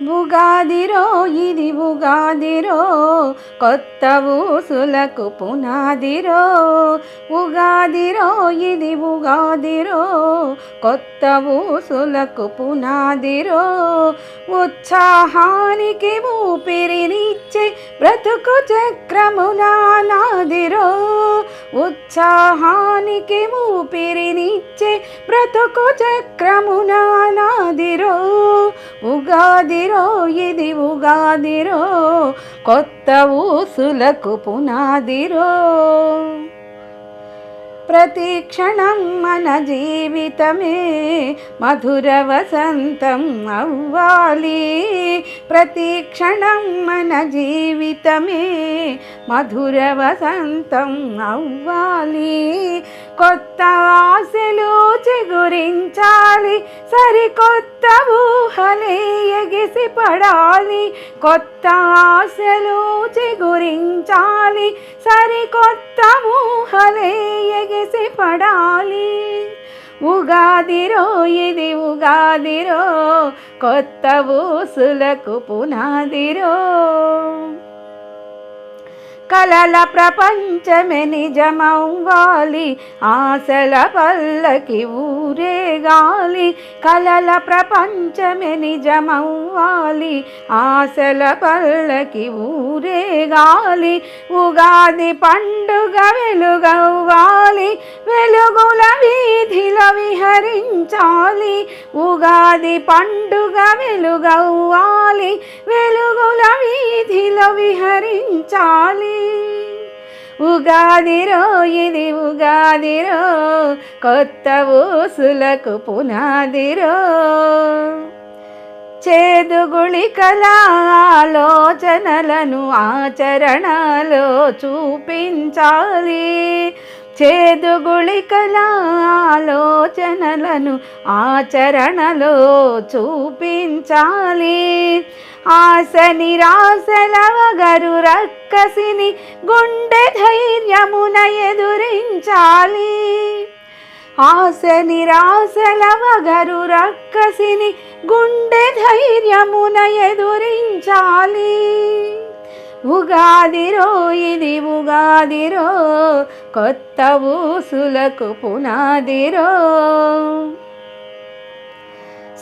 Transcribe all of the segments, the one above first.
ఉగాదిరో ఇది ఉగాదిరో, కొత్త ఊసులకు పునాదిరో. ఉగాదిరో ఇది ఉగాదిరో, కొత్త ఊసులకు పునాదిరో. ఉత్సాహానికి ఊపిరినిచ్చే బ్రతుకు చక్రమునాదిరో. ఉత్సాహానికి ఊపిరినిచ్చే బ్రతుకు చక్రమునాదిరో. ఉగాదిరో ఇది ఉగాదిరో, కొత్త ఊసులకు పునాదిరో. ప్రతి క్షణం మన జీవితమే మధుర వసంతం అవ్వాలి. ప్రతి క్షణం మన జీవితమే మధుర వసంతం అవ్వాలి. కొత్త ఆశలు చిగురించాలి, సరికొత్త ఊహలే ఎగిసి పడాలి. కొత్త ఆశలు చిగురించాలి, సరికొత్త ఊహలే ఎగిసి పడాలి. ఉగాదిరో ఇది ఉగాదిరో, కొత్త ఊసులకు పునాదిరో. కలల ప్రపంచమే నిజమవ్వాలి, ఆశల పల్లకి ఊరేగాలి. కలల ప్రపంచమే నిజమవ్వాలి, ఆశల పల్లకి ఊరేగాలి. ఉగాది పండుగ వెలుగవ్వాలి, వెలుగుల వీధిలో విహరించాలి. ఉగాది పండుగ వెలుగవ్వాలి, వెలుగుల వీధిలో విహరించాలి. ఉగాదిరో ఇది ఉగాదిరో, కొత్త ఊసులకు పునాదిరో. చేదు గుళికల ఆలోచనలను ఆచరణలో చూపించాలి. చేదు గుళికల ఆలోచనలను ఆచరణలో చూపించాలి. ఆశ నిరాశల వగరు రక్కసిని గుండె ధైర్యమున ఎదురించాలి. ఆశ నిరాశల వగరు రక్కసిని గుండె ధైర్యమున ఎదురించాలి. ఉగాదిరో ఇది ఉగాదిరో, కొత్త ఊసులకు పునాదిరో.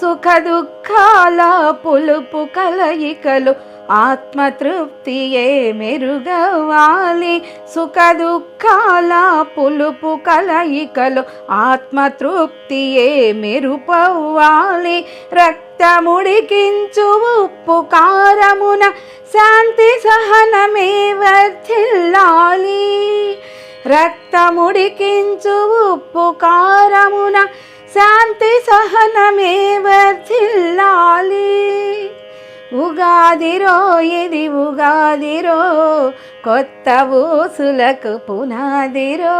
సుఖ దుఃఖాల పులుపు కలయికలు ఆత్మతృప్తియే మెరుగవ్వాలి. సుఖ దుఃఖాల పులుపు కలయికలు ఆత్మతృప్తియే మెరుపవ్వాలి. రక్తముడికించు ఉప్పు కారమున శాంతి సహనమే వర్ధిల్లాలి. రక్తముడికించు ఉప్పు కారమున శాంతి సహనమే వర్ధిల్లాలి. ఉగాదిరో ఇది ఉగాదిరో, కొత్త ఊసులకు పునాదిరో.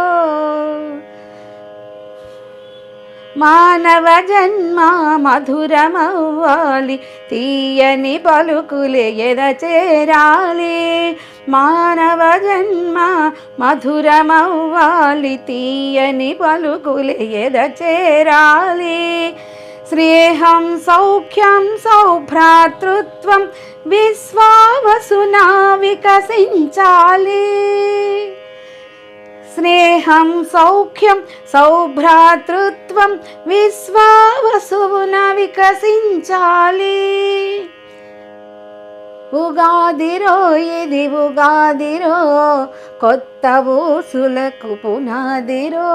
మానవ జన్మ మధురమవ్వాలి, తీయని పలుకులే ఎదచేరాలి. మానవ జన్మ మధురమవ్వాలి, తీయని పలుకులే ఎదచేరాలి. స్నేహం సౌఖ్యం సౌభ్రాతృత్వం విశ్వావసునా వికసించాలి. స్నేహం సౌఖ్యం సౌభ్రాతృత్వం విశ్వావసున వికసించాలి. ఉగాదిరో ఇది ఉగాదిరో, కొత్త ఊసులకు పునాదిరో.